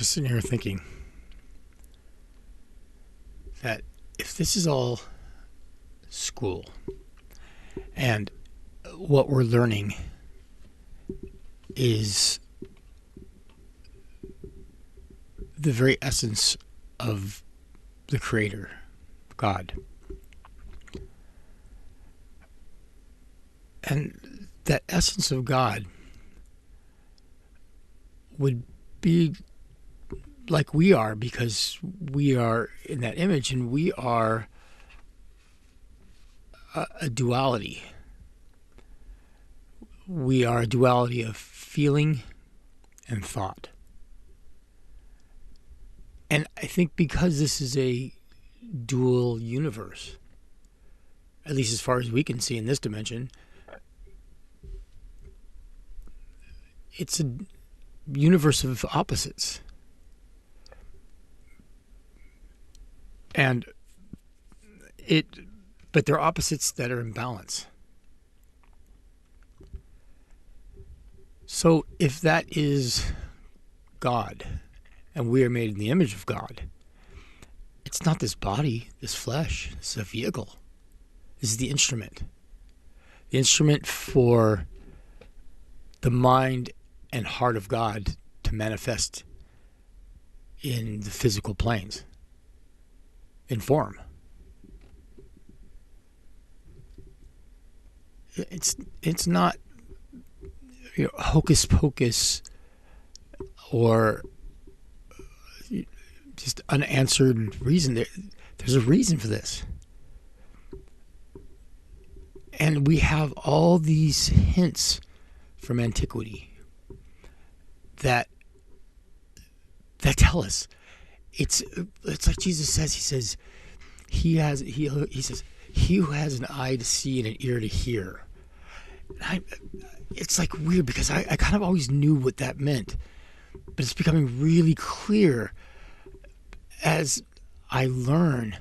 just sitting here thinking that if this is all school and what we're learning is the very essence of the Creator, God, and that essence of God would be like we are because we are in that image and we are a duality. We are a duality of feeling and thought. And I think because this is a dual universe, at least as far as we can see in this dimension, it's a universe of opposites. And but they're opposites that are in balance. So if that is God, and we are made in the image of God, it's not this body, this flesh, this is a vehicle. This is the instrument. The instrument for the mind and heart of God to manifest in the physical planes, in form. It's not hocus pocus or just unanswered reason. There's a reason for this. And we have all these hints from antiquity that tell us it's like Jesus says. He says he says he who has an eye to see and an ear to hear. It's like weird because I kind of always knew what that meant, but it's becoming really clear as I learn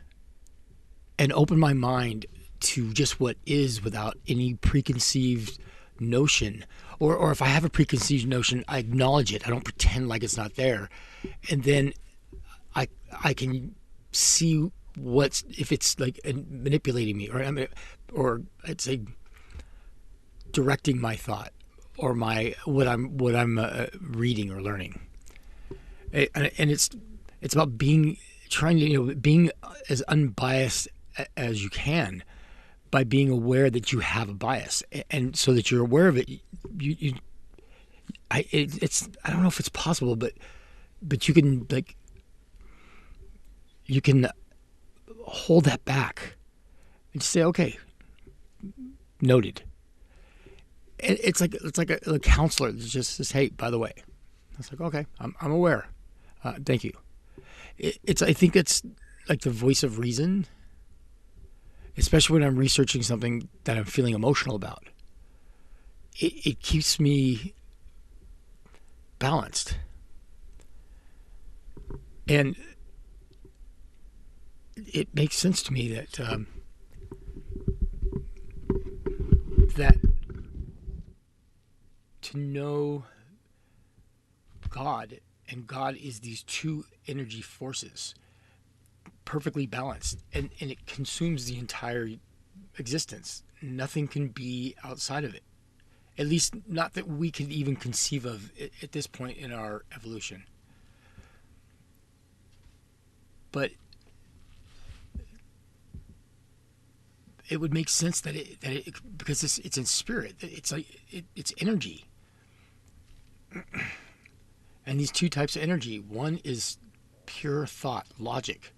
and open my mind to just what is without any preconceived notion. Or if I have a preconceived notion, I acknowledge it. I don't pretend like it's not there. And then I can see if it's like manipulating me or I'd say directing my thought or what I'm reading or learning. And it's about being as unbiased as you can by being aware that you have a bias, and so that you're aware of it. I don't know if it's possible, but you can hold that back and just say, okay, noted. It's like a counselor that just says, hey, by the way. It's like, okay, I'm aware. Thank you. I think it's like the voice of reason, especially when I'm researching something that I'm feeling emotional about. It keeps me balanced. And it makes sense to me that that to know God, and God is these two energy forces perfectly balanced, and it consumes the entire existence. Nothing can be outside of it, at least not that we can even conceive of at this point in our evolution. But it would make sense that it because it's in spirit. It's like it's energy. And these two types of energy, one is pure thought, logic.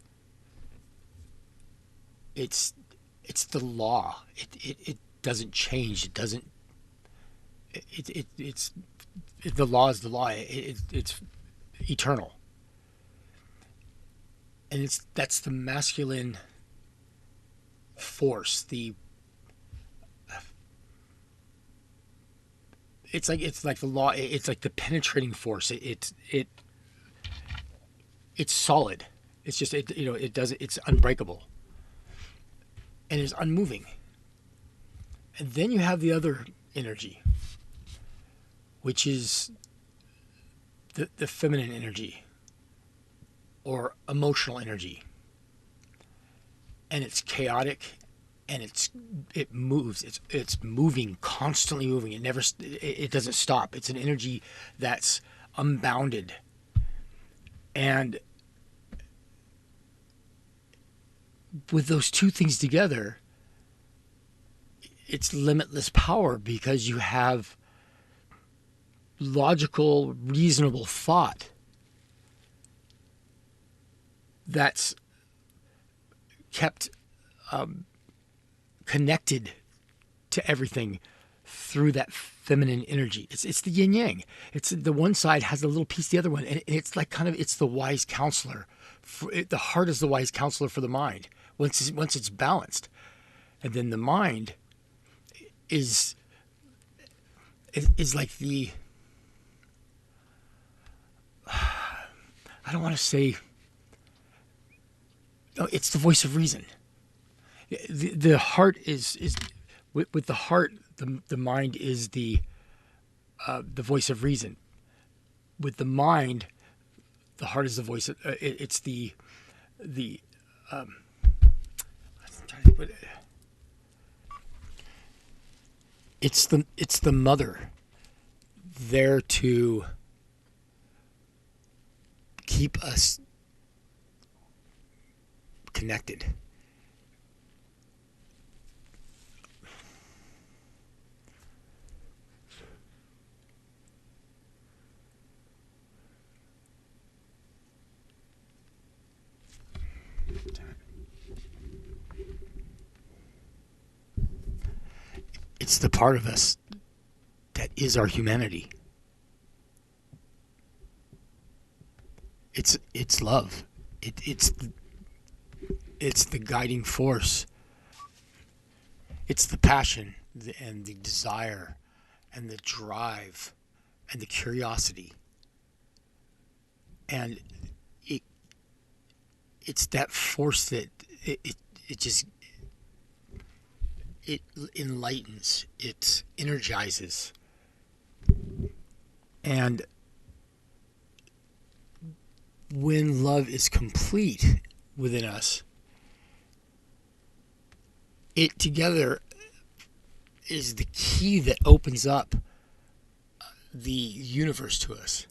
It's the law. It doesn't change. It doesn't. It's the law is the law. It's eternal. And that's the masculine force. It's like the law. It's like the penetrating force. It's solid. It's just it's unbreakable, and it's unmoving. And then you have the other energy, which is the feminine energy, or emotional energy. And it's chaotic, and it moves. It's moving, constantly moving. It doesn't stop. It's an energy that's unbounded. And with those two things together, it's limitless power, because you have logical, reasonable thought that's kept connected to everything through that feminine energy. It's the yin yang. It's the one side has a little piece, the other one, and it's like it's the wise counselor. The heart is the wise counselor for the mind once it's balanced, and then the mind is like the, I don't want to say, no, it's the voice of reason. The heart is with the heart, the mind is the voice of reason. With the mind, the heart is the voice of, it's the it's the mother there to keep us connected. It's the part of us that is our humanity. It's love. It's the guiding force. It's the passion and the desire and the drive and the curiosity. And it's that force that it just, it enlightens, it energizes. And when love is complete within us, it together is the key that opens up the universe to us.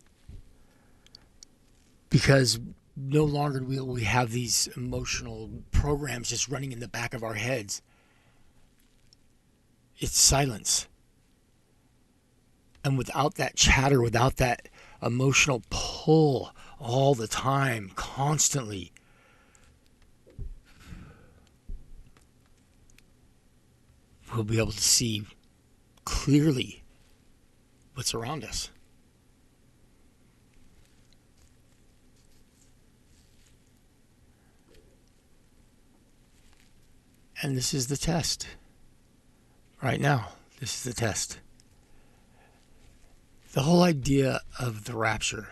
Because no longer will we have these emotional programs just running in the back of our heads. It's silence. And without that chatter, without that emotional pull all the time, constantly, we'll be able to see clearly what's around us. And this is the test. Right now, this is the test. The whole idea of the rapture,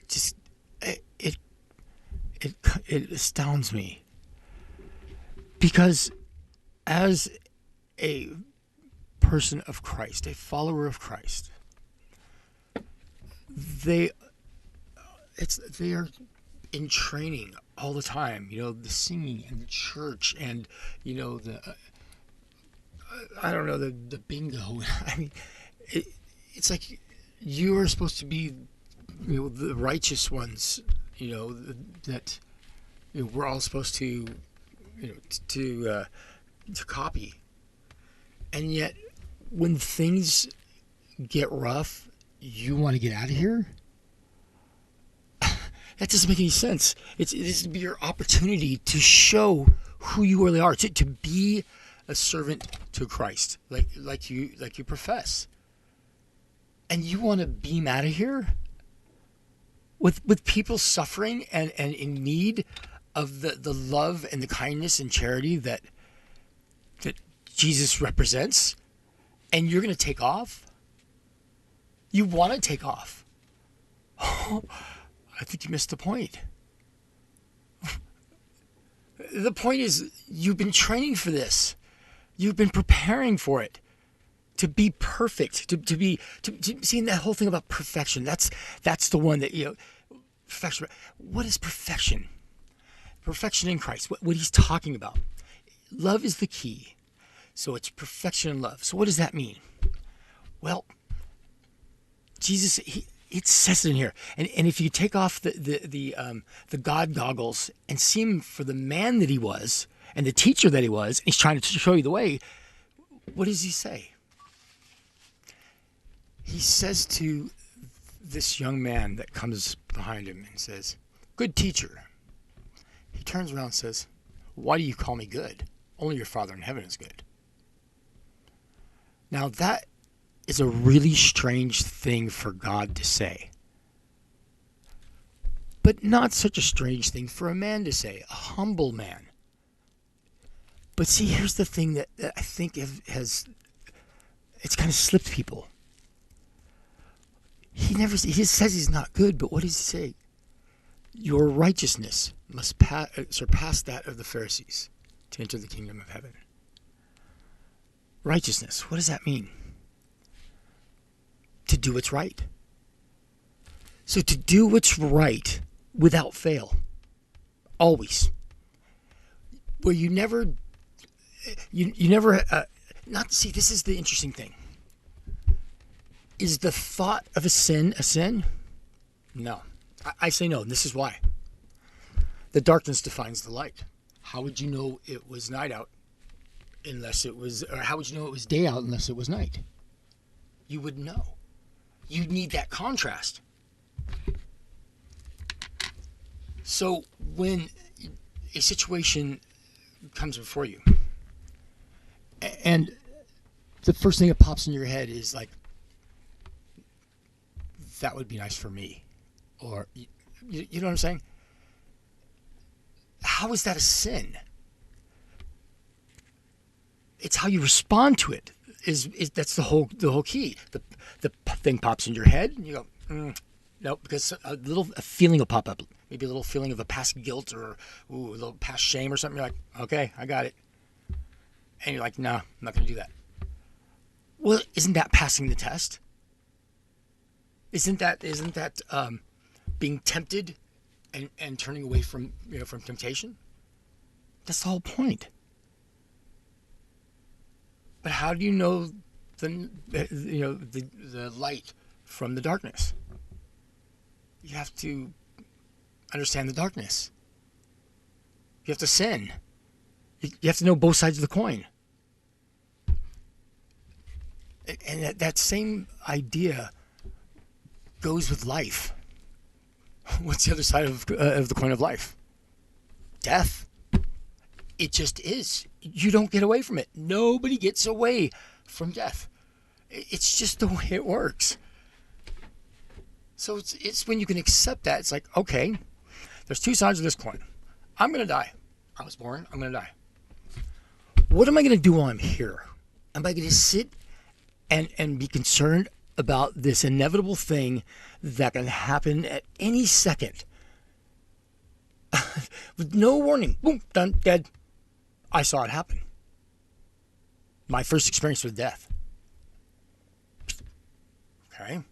just it astounds me, because as a person of Christ, a follower of Christ, they are in training all the time. The singing and the church, and the I don't know, the bingo. I mean, it's like you are supposed to be, the righteous ones. That we're all supposed to, to copy. And yet, when things get rough, you want to get out of here? That doesn't make any sense. It is to be your opportunity to show who you really are, to be a servant to Christ, like you profess. And you want to beam out of here with people suffering and in need of the love and the kindness and charity that Jesus represents, and you're going to take off? You want to take off? Oh, I think you missed the point. The point is, you've been training for this. You've been preparing for it. To be perfect, to seeing that whole thing about perfection. That's the one that, Perfection. What is perfection? Perfection in Christ. What he's talking about. Love is the key. So it's perfection in love. So what does that mean? Well, Jesus, it says it in here. And if you take off the God goggles and see him for the man that he was and the teacher that he was, and he's trying to show you the way, what does he say? He says to this young man that comes behind him and says, "Good teacher." He turns around and says, "Why do you call me good? Only your Father in heaven is good." Now that is a really strange thing for God to say. But not such a strange thing for a man to say, a humble man. But see, here's the thing that I think it's kind of slipped people. He just says he's not good, but what does he say? Your righteousness must surpass that of the Pharisees to enter the kingdom of heaven. Righteousness, what does that mean? To do what's right. So to do what's right without fail. Always. Where you never, see, this is the interesting thing. Is the thought of a sin a sin? No. I say no, and this is why. The darkness defines the light. How would you know it was night out or how would you know it was day out unless it was night? You would know. You need that contrast. So when a situation comes before you, and the first thing that pops in your head is like, that would be nice for me. Or, you know what I'm saying? How is that a sin? It's how you respond to it. That's the whole key. The thing pops in your head, and you go, no, because a feeling will pop up. Maybe a little feeling of a past guilt or a little past shame or something. You're like, okay, I got it. And you're like, no, I'm not going to do that. Well, isn't that passing the test? Isn't that being tempted and turning away from temptation? That's the whole point. But how do you know the light from the darkness? You have to understand the darkness. You have to sin. You have to know both sides of the coin. And that same idea goes with life. What's the other side of the coin of life? Death. It just is. You don't get away from it. Nobody gets away from death. It's just the way it works. So it's when you can accept that, it's like, okay, there's two sides of this coin. I'm going to die. I was born. I'm going to die. What am I going to do while I'm here? Am I going to sit and be concerned about this inevitable thing that can happen at any second? With no warning. Boom, done, dead. I saw it happen. My first experience with death. Okay.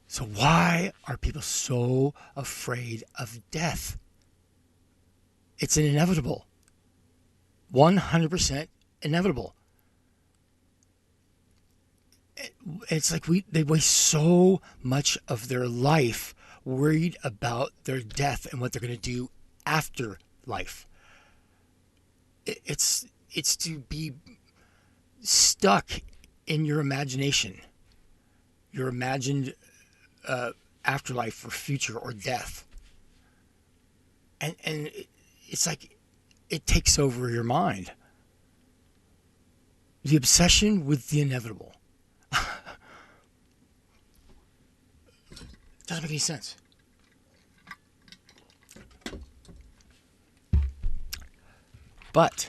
So why are people so afraid of death? It's an inevitable. 100% inevitable. It's like they waste so much of their life worried about their death and what they're going to do after life. It's to be stuck in your imagination, your imagined afterlife or future or death, and it's like it takes over your mind. The obsession with the inevitable doesn't make any sense. But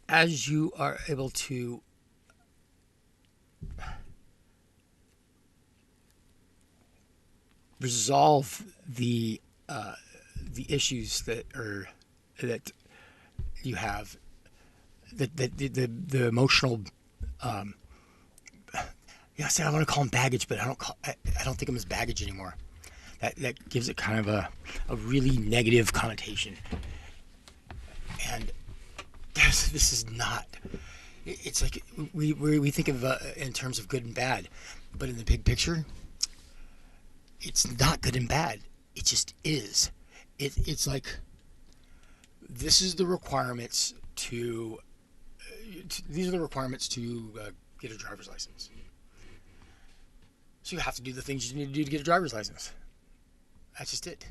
as you are able to resolve the issues that you have, the emotional, I say I want to call them baggage, but I don't think of them as baggage anymore. That gives it kind of a really negative connotation. And this is not. It's like we think of in terms of good and bad, but in the big picture, it's not good and bad. It just is. It's like this is the requirements to. These are the requirements to get a driver's license. So you have to do the things you need to do to get a driver's license. That's just it.